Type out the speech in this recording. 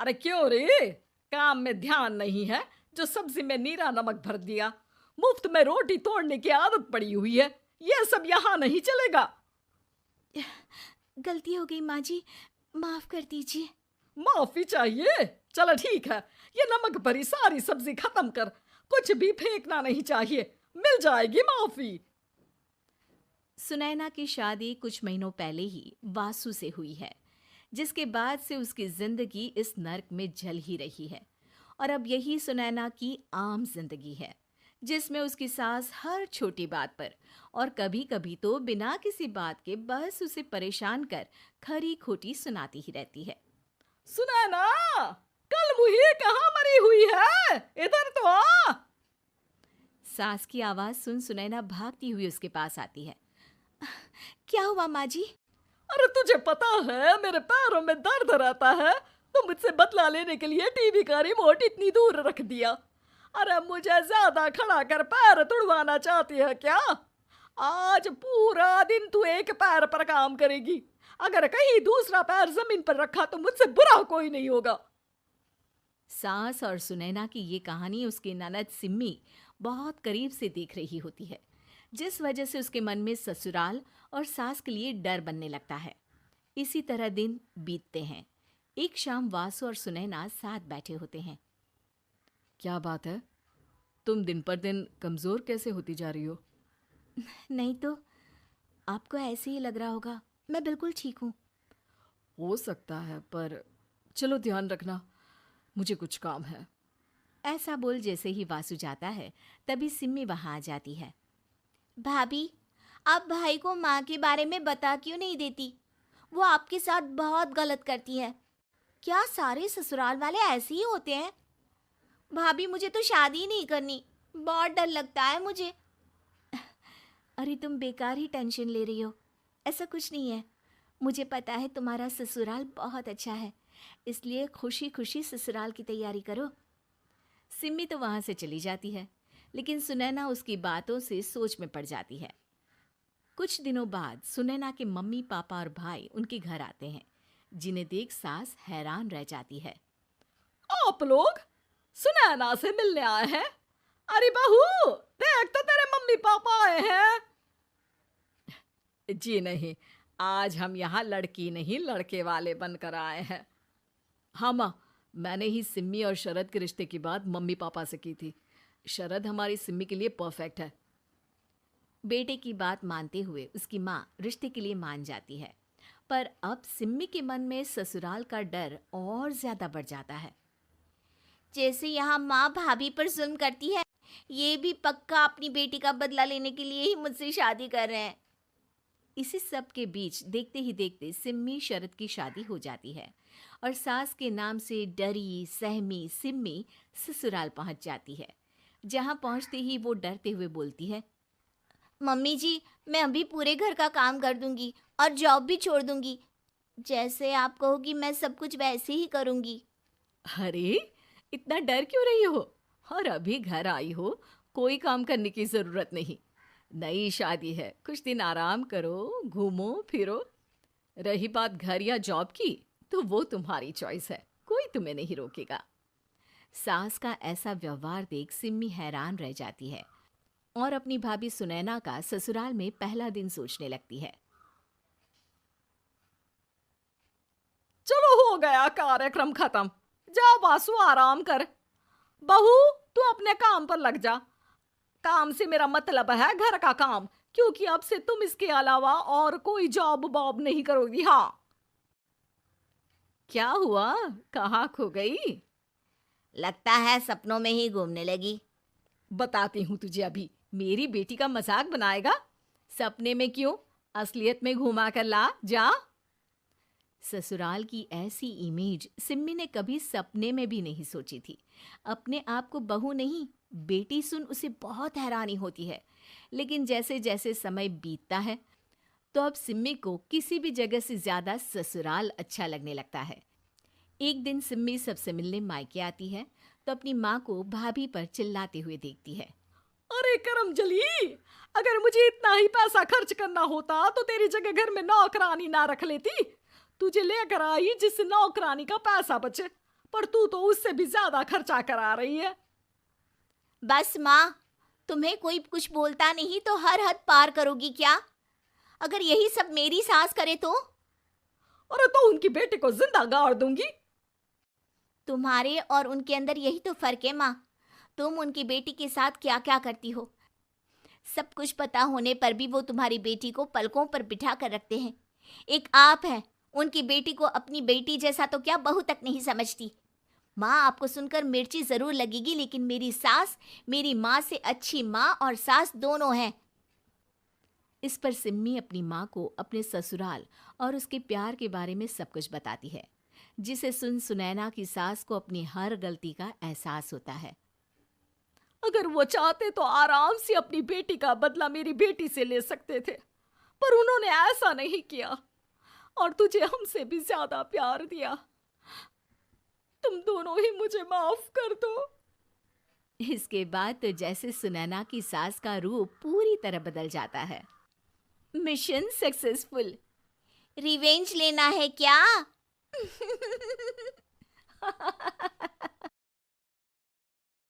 अरे क्यों रे? काम में ध्यान नहीं है जो सब्जी में नीरा नमक भर दिया। मुफ्त में रोटी तोड़ने की आदत पड़ी हुई है। ये सब यहाँ नहीं चलेगा। गलती हो गई माँ जी, माफ कर दीजिए। माफी चाहिए? चलो ठीक है, ये नमक भरी सारी सब्जी खत्म कर। कुछ भी फेंकना नहीं चाहिए, मिल जाएगी माफी। सुनैना की शादी कुछ महीनों पहले ही वासु से हुई है, जिसके बाद से उसकी जिंदगी इस नर्क में जल ही रही है। और अब यही सुनैना की आम जिंदगी है, जिसमें उसकी सास हर छोटी बात पर और कभी कभी तो बिना किसी बात के बस उसे परेशान कर खरी खोटी सुनाती ही रहती है। सुनैना, कल मुही कहाँ मरी हुई है? इधर तो आ। सास की आवाज सुन सुनैना भागती हुई उसके पास आती है। क्या हुआ माँ जी? अरे तुझे पता है मेरे पैरों में दर्द रहता है, तो मुझसे बदला लेने के लिए टीवी का रिमोट इतनी दूर रख दिया। अरे मुझे ज्यादा खड़ा कर पैर तुड़वाना चाहती है क्या? आज पूरा दिन तू एक पैर पर काम करेगी। अगर कहीं दूसरा पैर जमीन पर रखा तो मुझसे बुरा कोई नहीं होगा। सास और सुनैना की ये कहानी उसकी ननद सिम्मी बहुत करीब से देख रही होती है, जिस वजह से उसके मन में ससुराल और सास के लिए डर बनने लगता है। इसी तरह दिन बीतते हैं। एक शाम वासु और सुनैना साथ बैठे होते हैं। क्या बात है? तुम दिन पर दिन कमजोर कैसे होती जा रही हो? नहीं तो, आपको ऐसे ही लग रहा होगा। मैं बिल्कुल ठीक हूँ। हो सकता है, पर चलो ध्यान रखना, मुझे कुछ काम है। ऐसा बोल जैसे ही वासु जाता है, तभी सिम्मी वहां आ जाती है। भाभी, आप भाई को माँ के बारे में बता क्यों नहीं देती? वो आपके साथ बहुत गलत करती है। क्या सारे ससुराल वाले ऐसे ही होते हैं? भाभी, मुझे तो शादी ही नहीं करनी, बहुत डर लगता है मुझे। अरे तुम बेकार ही टेंशन ले रही हो, ऐसा कुछ नहीं है। मुझे पता है तुम्हारा ससुराल बहुत अच्छा है, इसलिए खुशी खुशी ससुराल की तैयारी करो। सिम्मी तो वहां से चली जाती है, लेकिन सुनैना उसकी बातों से सोच में पड़ जाती है। कुछ दिनों बाद सुनैना के मम्मी पापा और भाई उनके घर आते हैं, जिन्हें देख सास हैरान रह जाती है। आप लोग सुनैना से मिलने आए हैं? अरे बहू, देख तो तेरे मम्मी पापा आए हैं। जी नहीं, आज हम यहाँ लड़की नहीं लड़के वाले बनकर आए हैं। हाँ माँ, मैंने ही सिम्मी और शरद के रिश्ते की बात मम्मी पापा से की थी। शरद हमारी सिम्मी के लिए परफेक्ट है। बेटे की बात मानते हुए उसकी माँ रिश्ते के लिए मान जाती है, पर अब सिम्मी के मन में ससुराल का डर और ज्यादा बढ़ जाता है। जैसे यहाँ माँ भाभी पर जुल्म करती है, ये भी पक्का अपनी बेटी का बदला लेने के लिए ही मुझसे शादी कर रहे हैं। इसी सब के बीच देखते ही देखते सिम्मी शरद की शादी हो जाती है और सास के नाम से डरी सहमी सिम्मी ससुराल पहुंच जाती है। जहां पहुंचते ही वो डरते हुए बोलती है, मम्मी जी, मैं अभी पूरे घर का काम कर दूंगी और जॉब भी छोड़ दूंगी। जैसे आप कहोगी मैं सब कुछ वैसे ही करूंगी। अरे, इतना डर क्यों रही हो? और अभी घर आई हो, कोई काम करने की जरूरत नहीं। नई शादी है, कुछ दिन आराम करो, घूमो फिरो। रही बात घर या जॉब की, तो वो तुम्हारी चॉइस है, कोई तुम्हें नहीं रोकेगा। सास का ऐसा व्यवहार देख सिम्मी हैरान रह जाती है और अपनी भाभी सुनैना का ससुराल में पहला दिन सोचने लगती है। चलो हो गया कार्यक्रम खत्म, जा वासु आराम कर। बहू, तू अपने काम पर लग जा। काम से मेरा मतलब है घर का काम, क्योंकि अब से तुम इसके अलावा और कोई जॉब बॉब नहीं करोगी। हाँ। क्या हुआ? कहाँ खो गई? लगता है सपनों में ही घूमने लगी। बताती हूँ तुझे अभी। मेरी बेटी का मजाक बनाएगा? सपने में क्यों, असलियत में घुमा कर ला, जा। ससुराल की ऐसी इमेज सिम्मी ने कभी सपने में भी नहीं सोची थी। अपने आप को बहू नहीं, बेटी सुन उसे बहुत हैरानी होती है। लेकिन जैसे जैसे समय बीतता है, तो अब सिम्मी को किसी भी जगह से ज्यादा ससुराल अच्छा लगने लगता है। एक दिन सिम्मी सबसे मिलने मायके आती है, तो अपनी माँ को भाभी पर चिल्लाते हुए देखती है। अरे करमजली, अगर मुझे इतना ही पैसा खर्च करना होता तो तेरी जगह घर में नौकरानी ना रख लेती। तुझे लेकर आई जिससे नौकरानी का पैसा बचे, पर तू तो उससे भी ज्यादा खर्चा करा रही है। बस माँ, तुम्हें कोई कुछ बोलता नहीं तो हर हद पार करोगी क्या? अगर यही सब मेरी सास करे तो? अरे तो उनकी बेटी को जिंदा गाड़ दूंगी। तुम्हारे और उनके अंदर यही तो फर्क है माँ। तुम उनकी बेटी के साथ क्या क्या करती हो, सब कुछ पता होने पर भी वो तुम्हारी बेटी को पलकों पर बिठा कर रखते हैं। एक आप है, उनकी बेटी को अपनी बेटी जैसा तो क्या बहू तक नहीं समझती। माँ, आपको सुनकर मिर्ची जरूर लगेगी, लेकिन मेरी सास मेरी माँ से अच्छी माँ और सास दोनों हैं। इस पर सिम्मी अपनी माँ को अपने ससुराल और उसके प्यार के बारे में सब कुछ बताती है, जिसे सुन सुनैना की सास को अपनी हर गलती का एहसास होता है। अगर वो चाहते तो आराम से अपनी बेटी का बदला मेरी बेटी से ले सकते थे, पर उन्होंने ऐसा नहीं किया और तुझे हमसे भी ज्यादा प्यार दिया। तुम दोनों ही मुझे माफ कर दो। इसके बाद तो जैसे सुनैना की सास का रूप पूरी तरह बदल जाता है। Mission successful. रिवेंज लेना है क्या?